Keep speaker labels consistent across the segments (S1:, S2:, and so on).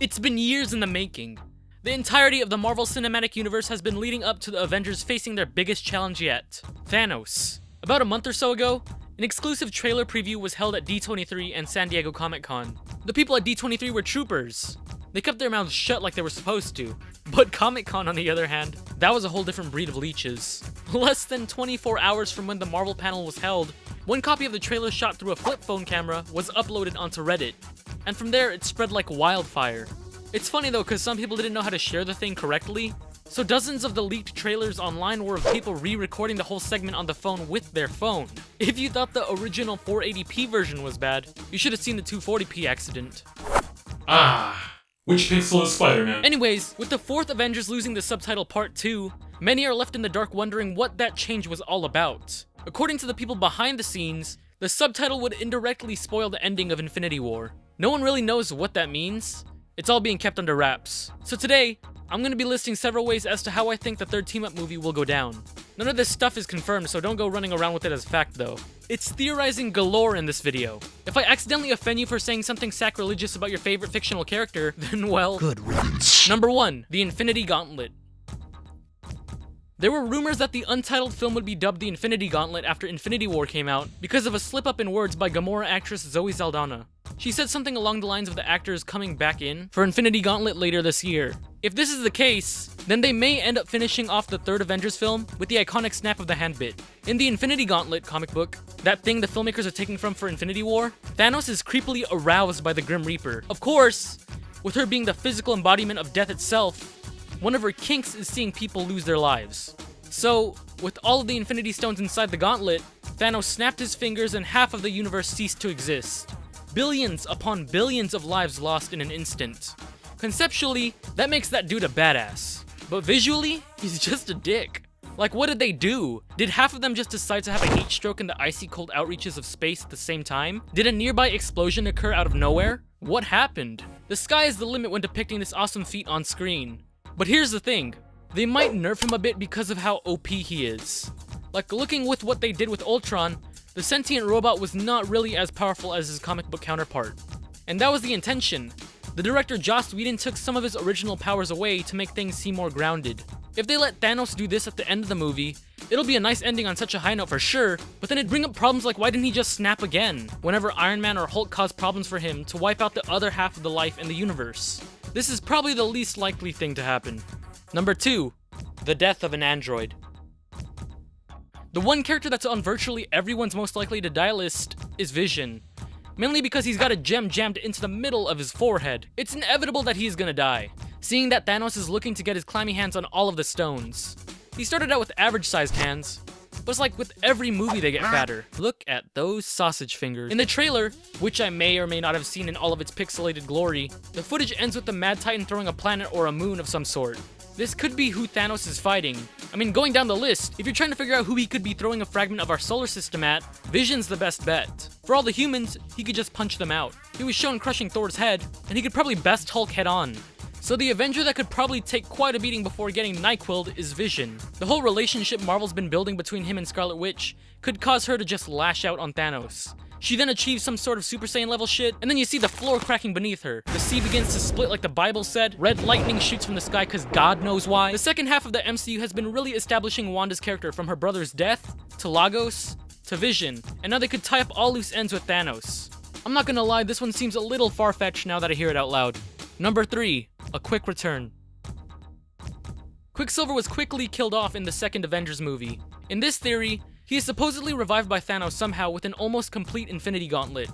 S1: It's been years in the making. The entirety of the Marvel Cinematic Universe has been leading up to the Avengers facing their biggest challenge yet, Thanos. About a month or so ago, an exclusive trailer preview was held at D23 and San Diego Comic-Con. The people at D23 were troopers. They kept their mouths shut like they were supposed to. But Comic-Con, on the other hand, that was a whole different breed of leeches. Less than 24 hours from when the Marvel panel was held, one copy of the trailer shot through a flip phone camera was uploaded onto Reddit. And from there, it spread like wildfire. It's funny though, because some people didn't know how to share the thing correctly, so dozens of the leaked trailers online were of people re-recording the whole segment on the phone with their phone. If you thought the original 480p version was bad, you should have seen the 240p accident.
S2: Which pixel is Spider-Man?
S1: Anyways, with the fourth Avengers losing the subtitle Part 2, many are left in the dark wondering what that change was all about. According to the people behind the scenes, the subtitle would indirectly spoil the ending of Infinity War. No one really knows what that means. It's all being kept under wraps. So today, I'm going to be listing several ways as to how I think the third team-up movie will go down. None of this stuff is confirmed, so don't go running around with it as fact though. It's theorizing galore in this video. If I accidentally offend you for saying something sacrilegious about your favorite fictional character, then well...
S3: Good riddance.
S1: Number 1. The Infinity Gauntlet. There were rumors that the untitled film would be dubbed the Infinity Gauntlet after Infinity War came out because of a slip-up in words by Gamora actress Zoe Saldana. She said something along the lines of the actors coming back in for Infinity Gauntlet later this year. If this is the case, then they may end up finishing off the third Avengers film with the iconic snap of the hand bit. In the Infinity Gauntlet comic book, that thing the filmmakers are taking from for Infinity War, Thanos is creepily aroused by the Grim Reaper. Of course, with her being the physical embodiment of death itself, one of her kinks is seeing people lose their lives. So, with all of the Infinity Stones inside the gauntlet, Thanos snapped his fingers and half of the universe ceased to exist. Billions upon billions of lives lost in an instant. Conceptually, that makes that dude a badass. But visually, he's just a dick. Like, what did they do? Did half of them just decide to have a heat stroke in the icy cold outreaches of space at the same time? Did a nearby explosion occur out of nowhere? What happened? The sky is the limit when depicting this awesome feat on screen. But here's the thing. They might nerf him a bit because of how OP he is. Like, looking with what they did with Ultron, the sentient robot was not really as powerful as his comic book counterpart. And that was the intention. The director Joss Whedon took some of his original powers away to make things seem more grounded. If they let Thanos do this at the end of the movie, it'll be a nice ending on such a high note for sure, but then it'd bring up problems like why didn't he just snap again, whenever Iron Man or Hulk caused problems for him to wipe out the other half of the life in the universe. This is probably the least likely thing to happen. Number 2. The death of an android. The one character that's on virtually everyone's most likely to die list is Vision. Mainly because he's got a gem jammed into the middle of his forehead. It's inevitable that he's gonna die, seeing that Thanos is looking to get his clammy hands on all of the stones. He started out with average-sized hands, but it's like with every movie they get fatter. Look at those sausage fingers. In the trailer, which I may or may not have seen in all of its pixelated glory, the footage ends with the Mad Titan throwing a planet or a moon of some sort. This could be who Thanos is fighting. I mean, going down the list, if you're trying to figure out who he could be throwing a fragment of our solar system at, Vision's the best bet. For all the humans, he could just punch them out. He was shown crushing Thor's head, and he could probably best Hulk head on. So the Avenger that could probably take quite a beating before getting NyQuil'd is Vision. The whole relationship Marvel's been building between him and Scarlet Witch could cause her to just lash out on Thanos. She then achieves some sort of Super Saiyan level shit, and then you see the floor cracking beneath her. The sea begins to split like the Bible said, red lightning shoots from the sky cause God knows why. The second half of the MCU has been really establishing Wanda's character from her brother's death, to Lagos, to Vision, and now they could tie up all loose ends with Thanos. I'm not gonna lie, this one seems a little far-fetched now that I hear it out loud. Number 3. A quick return. Quicksilver was quickly killed off in the second Avengers movie. In this theory, he is supposedly revived by Thanos somehow with an almost complete Infinity Gauntlet.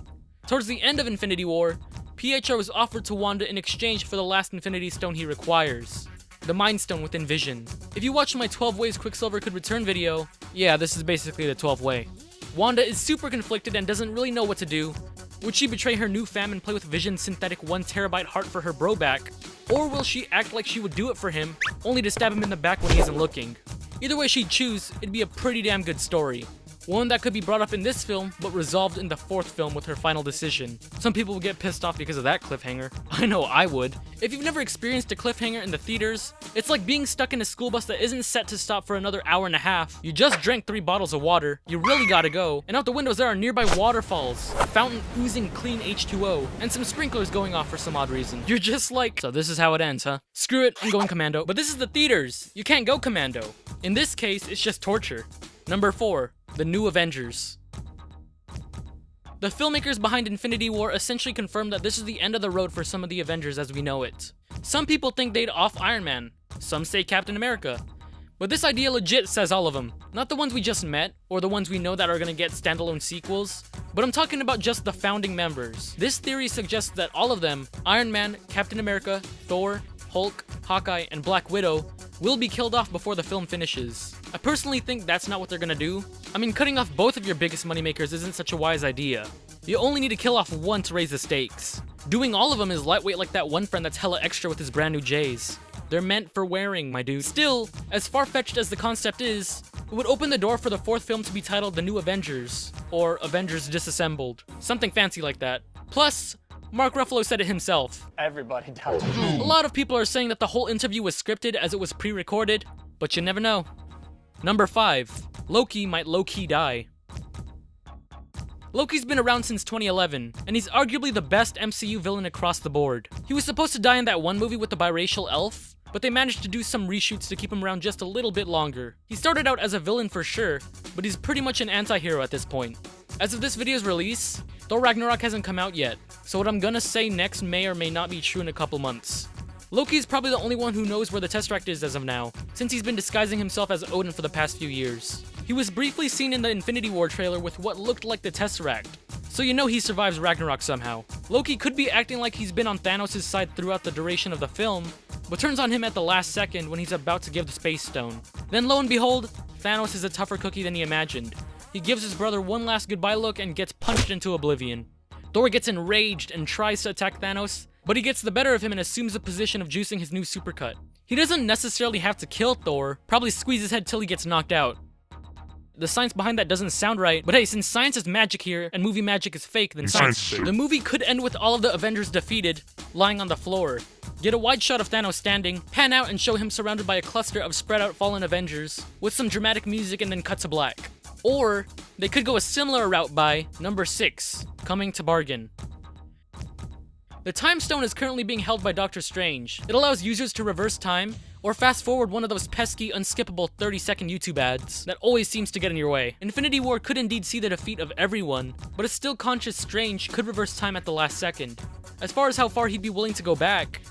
S1: Towards the end of Infinity War, Pietro was offered to Wanda in exchange for the last Infinity Stone he requires, the Mind Stone within Vision. If you watched my 12 ways Quicksilver could return video, yeah, this is basically the 12th way. Wanda is super conflicted and doesn't really know what to do. Would she betray her new fam and play with Vision's synthetic 1TB heart for her bro back? Or will she act like she would do it for him, only to stab him in the back when he isn't looking? Either way she'd choose, it'd be a pretty damn good story. One that could be brought up in this film, but resolved in the 4th film with her final decision. Some people will get pissed off because of that cliffhanger. I know I would. If you've never experienced a cliffhanger in the theaters, it's like being stuck in a school bus that isn't set to stop for another hour and a half. You just drank 3 bottles of water, you really gotta go, and out the windows there are nearby waterfalls, a fountain oozing clean H2O, and some sprinklers going off for some odd reason. You're just like, so this is how it ends, huh? Screw it, I'm going commando. But this is the theaters. You can't go commando. In this case, it's just torture. Number 4. The new Avengers. The filmmakers behind Infinity War essentially confirmed that this is the end of the road for some of the Avengers as we know it. Some people think they'd off Iron Man, some say Captain America. But this idea legit says all of them. Not the ones we just met, or the ones we know that are gonna get standalone sequels, but I'm talking about just the founding members. This theory suggests that all of them, Iron Man, Captain America, Thor, Hulk, Hawkeye, and Black Widow, will be killed off before the film finishes. I personally think that's not what they're gonna do. I mean, cutting off both of your biggest moneymakers isn't such a wise idea. You only need to kill off one to raise the stakes. Doing all of them is lightweight like that one friend that's hella extra with his brand new J's. They're meant for wearing, my dude. Still, as far-fetched as the concept is, it would open the door for the 4th film to be titled The New Avengers, or Avengers Disassembled. Something fancy like that. Plus, Mark Ruffalo said it himself.
S3: Everybody does.
S1: A lot of people are saying that the whole interview was scripted as it was pre-recorded, but you never know. Number 5. Loki might low-key die. Loki's been around since 2011, and he's arguably the best MCU villain across the board. He was supposed to die in that one movie with the biracial elf, but they managed to do some reshoots to keep him around just a little bit longer. He started out as a villain for sure, but he's pretty much an anti-hero at this point. As of this video's release, Thor Ragnarok hasn't come out yet, so what I'm gonna say next may or may not be true in a couple months. Loki's probably the only one who knows where the Tesseract is as of now, since he's been disguising himself as Odin for the past few years. He was briefly seen in the Infinity War trailer with what looked like the Tesseract, so you know he survives Ragnarok somehow. Loki could be acting like he's been on Thanos' side throughout the duration of the film, but turns on him at the last second when he's about to give the Space Stone. Then lo and behold, Thanos is a tougher cookie than he imagined. He gives his brother one last goodbye look and gets punched into oblivion. Thor gets enraged and tries to attack Thanos, but he gets the better of him and assumes the position of juicing his new supercut. He doesn't necessarily have to kill Thor, probably squeeze his head till he gets knocked out. The science behind that doesn't sound right, but hey, since science is magic here and movie magic is fake, then science. The movie could end with all of the Avengers defeated, lying on the floor. Get a wide shot of Thanos standing, pan out and show him surrounded by a cluster of spread out fallen Avengers, with some dramatic music and then cut to black. Or, they could go a similar route by number 6, coming to bargain. The Time Stone is currently being held by Doctor Strange. It allows users to reverse time, or fast forward one of those pesky, unskippable 30-second YouTube ads that always seems to get in your way. Infinity War could indeed see the defeat of everyone, but a still conscious Strange could reverse time at the last second. As far as how far he'd be willing to go back,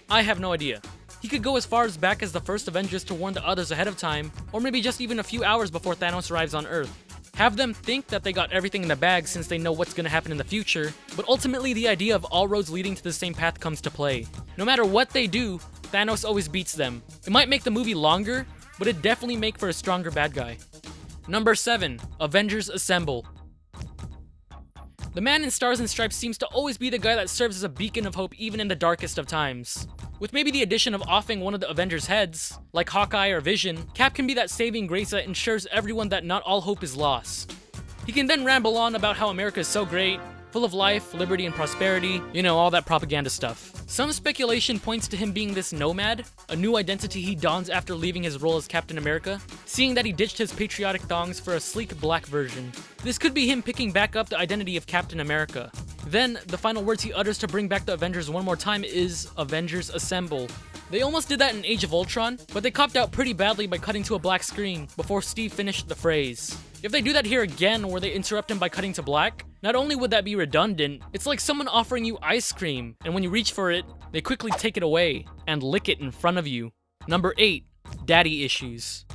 S1: I have no idea. He could go as far as back as the first Avengers to warn the others ahead of time, or maybe just even a few hours before Thanos arrives on Earth. Have them think that they got everything in the bag since they know what's gonna happen in the future, but ultimately the idea of all roads leading to the same path comes to play. No matter what they do, Thanos always beats them. It might make the movie longer, but it'd definitely make for a stronger bad guy. Number 7, Avengers Assemble. The man in Stars and Stripes seems to always be the guy that serves as a beacon of hope even in the darkest of times. With maybe the addition of offing one of the Avengers' heads, like Hawkeye or Vision, Cap can be that saving grace that ensures everyone that not all hope is lost. He can then ramble on about how America is so great, full of life, liberty, and prosperity, you know, all that propaganda stuff. Some speculation points to him being this nomad, a new identity he dons after leaving his role as Captain America, seeing that he ditched his patriotic thongs for a sleek black version. This could be him picking back up the identity of Captain America. Then, the final words he utters to bring back the Avengers one more time is, Avengers Assemble. They almost did that in Age of Ultron, but they copped out pretty badly by cutting to a black screen before Steve finished the phrase. If they do that here again where they interrupt him by cutting to black, not only would that be redundant, it's like someone offering you ice cream, and when you reach for it, they quickly take it away and lick it in front of you. Number 8, Daddy Issues.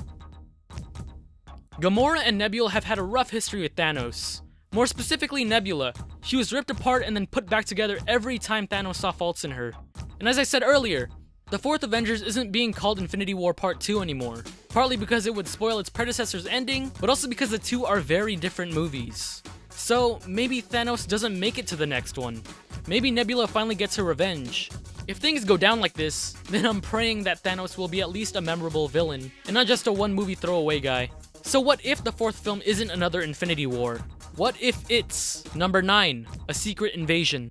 S1: Gamora and Nebula have had a rough history with Thanos. More specifically, Nebula. She was ripped apart and then put back together every time Thanos saw faults in her. And as I said earlier, the 4th Avengers isn't being called Infinity War Part 2 anymore. Partly because it would spoil its predecessor's ending, but also because the two are very different movies. So, maybe Thanos doesn't make it to the next one. Maybe Nebula finally gets her revenge. If things go down like this, then I'm praying that Thanos will be at least a memorable villain, and not just a one-movie throwaway guy. So what if the fourth film isn't another Infinity War? What if it's number 9, A Secret Invasion?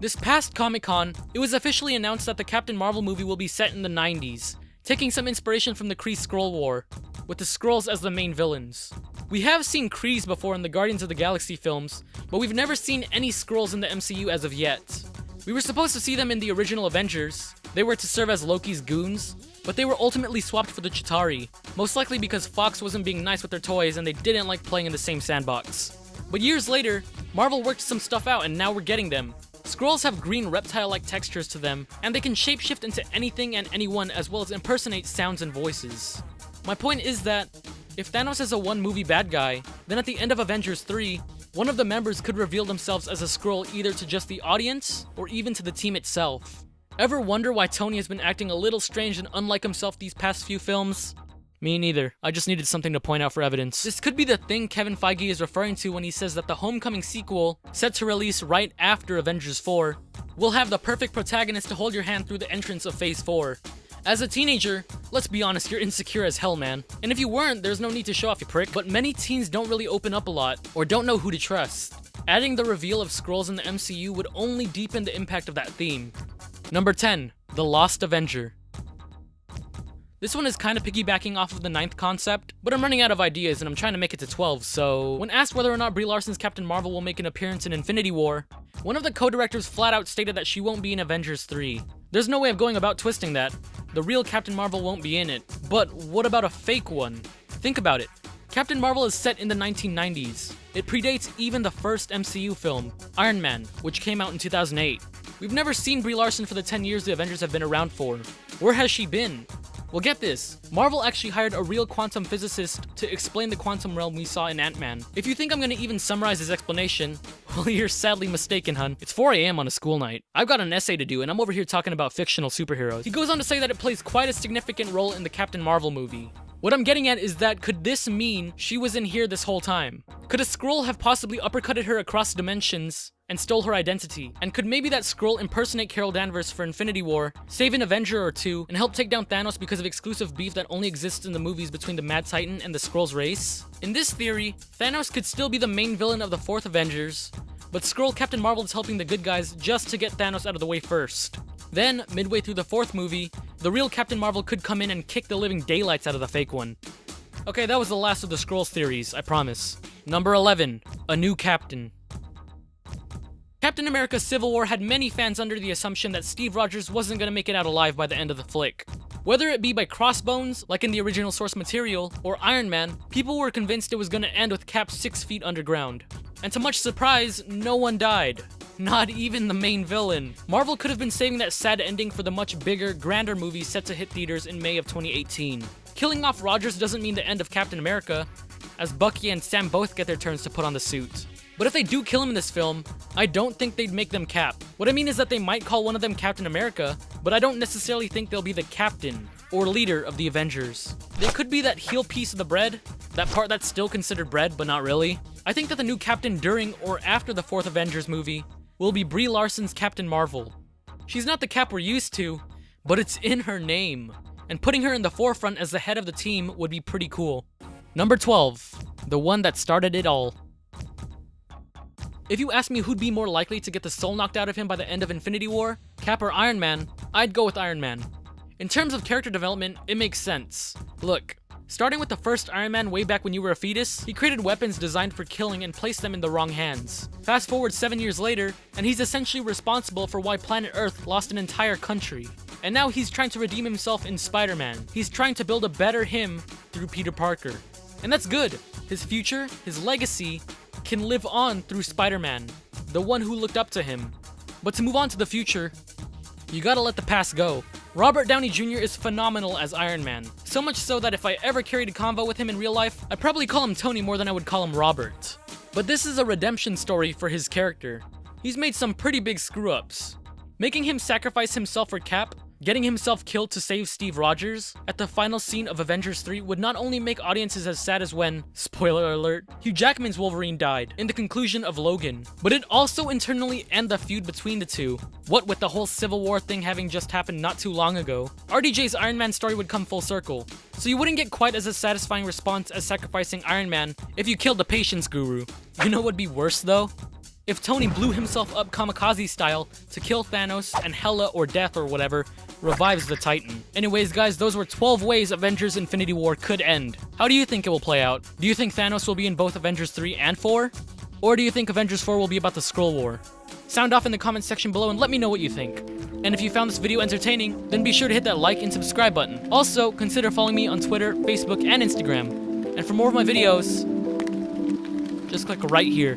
S1: This past Comic-Con, it was officially announced that the Captain Marvel movie will be set in the 90s, taking some inspiration from the Kree Skrull War, with the Skrulls as the main villains. We have seen Krees before in the Guardians of the Galaxy films, but we've never seen any Skrulls in the MCU as of yet. We were supposed to see them in the original Avengers. They were to serve as Loki's goons, but they were ultimately swapped for the Chitauri, most likely because Fox wasn't being nice with their toys and they didn't like playing in the same sandbox. But years later, Marvel worked some stuff out and now we're getting them. Skrulls have green reptile-like textures to them, and they can shapeshift into anything and anyone as well as impersonate sounds and voices. My point is that, if Thanos is a one-movie bad guy, then at the end of Avengers 3, one of the members could reveal themselves as a Skrull either to just the audience, or even to the team itself. Ever wonder why Tony has been acting a little strange and unlike himself these past few films? Me neither. I just needed something to point out for evidence. This could be the thing Kevin Feige is referring to when he says that the Homecoming sequel, set to release right after Avengers 4, will have the perfect protagonist to hold your hand through the entrance of Phase 4. As a teenager, let's be honest, you're insecure as hell, man. And if you weren't, there's no need to show off, you prick. But many teens don't really open up a lot, or don't know who to trust. Adding the reveal of Skrulls in the MCU would only deepen the impact of that theme. Number 10, The Lost Avenger. This one is kind of piggybacking off of the 9th concept, but I'm running out of ideas and I'm trying to make it to 12, so... When asked whether or not Brie Larson's Captain Marvel will make an appearance in Infinity War, one of the co-directors flat out stated that she won't be in Avengers 3. There's no way of going about twisting that. The real Captain Marvel won't be in it. But what about a fake one? Think about it. Captain Marvel is set in the 1990s. It predates even the first MCU film, Iron Man, which came out in 2008. We've never seen Brie Larson for the 10 years the Avengers have been around for. Where has she been? Well, get this. Marvel actually hired a real quantum physicist to explain the quantum realm we saw in Ant-Man. If you think I'm gonna even summarize his explanation, well, you're sadly mistaken, hun. It's 4 AM on a school night. I've got an essay to do, and I'm over here talking about fictional superheroes. He goes on to say that it plays quite a significant role in the Captain Marvel movie. What I'm getting at is that could this mean she was in here this whole time? Could a Skrull have possibly uppercutted her across dimensions and stole her identity? And could maybe that Skrull impersonate Carol Danvers for Infinity War, save an Avenger or two, and help take down Thanos because of exclusive beef that only exists in the movies between the Mad Titan and the Skrull's race? In this theory, Thanos could still be the main villain of the 4th Avengers, but Skrull Captain Marvel is helping the good guys just to get Thanos out of the way first. Then, midway through the 4th movie, the real Captain Marvel could come in and kick the living daylights out of the fake one. Okay, that was the last of the Skrulls theories, I promise. Number 11, A New Captain. Captain America Civil War had many fans under the assumption that Steve Rogers wasn't gonna make it out alive by the end of the flick. Whether it be by crossbones, like in the original source material, or Iron Man, people were convinced it was gonna end with Cap 6 feet underground. And to much surprise, no one died. Not even the main villain. Marvel could have been saving that sad ending for the much bigger, grander movie set to hit theaters in May of 2018. Killing off Rogers doesn't mean the end of Captain America, as Bucky and Sam both get their turns to put on the suit. But if they do kill him in this film, I don't think they'd make them Cap. What I mean is that they might call one of them Captain America, but I don't necessarily think they'll be the captain or leader of the Avengers. They could be that heel piece of the bread, that part that's still considered bread but not really. I think that the new captain during or after the 4th Avengers movie will be Brie Larson's Captain Marvel. She's not the Cap we're used to, but it's in her name. And putting her in the forefront as the head of the team would be pretty cool. Number 12, the one that started it all. If you ask me who'd be more likely to get the soul knocked out of him by the end of Infinity War, Cap or Iron Man, I'd go with Iron Man. In terms of character development, it makes sense. Look, starting with the first Iron Man way back when you were a fetus, he created weapons designed for killing and placed them in the wrong hands. Fast forward 7 years later, and he's essentially responsible for why planet Earth lost an entire country. And now he's trying to redeem himself in Spider-Man. He's trying to build a better him through Peter Parker. And that's good. His future, his legacy, can live on through Spider-Man, the one who looked up to him. But to move on to the future, you gotta let the past go. Robert Downey Jr. is phenomenal as Iron Man. So much so that if I ever carried a convo with him in real life, I'd probably call him Tony more than I would call him Robert. But this is a redemption story for his character. He's made some pretty big screw-ups. Making him sacrifice himself for Cap Getting himself killed to save Steve Rogers at the final scene of Avengers 3 would not only make audiences as sad as when, spoiler alert, Hugh Jackman's Wolverine died in the conclusion of Logan, but it also internally end the feud between the two. What with the whole Civil War thing having just happened not too long ago, RDJ's Iron Man story would come full circle, so you wouldn't get quite as a satisfying response as sacrificing Iron Man if you killed the patience guru. You know what would be worse though? If Tony blew himself up kamikaze style to kill Thanos and Hela or Death or whatever revives the Titan. Anyways guys, those were 12 ways Avengers Infinity War could end. How do you think it will play out? Do you think Thanos will be in both Avengers 3 and 4? Or do you think Avengers 4 will be about the Skrull War? Sound off in the comments section below and let me know what you think. And if you found this video entertaining, then be sure to hit that like and subscribe button. Also, consider following me on Twitter, Facebook, and Instagram. And for more of my videos, just click right here.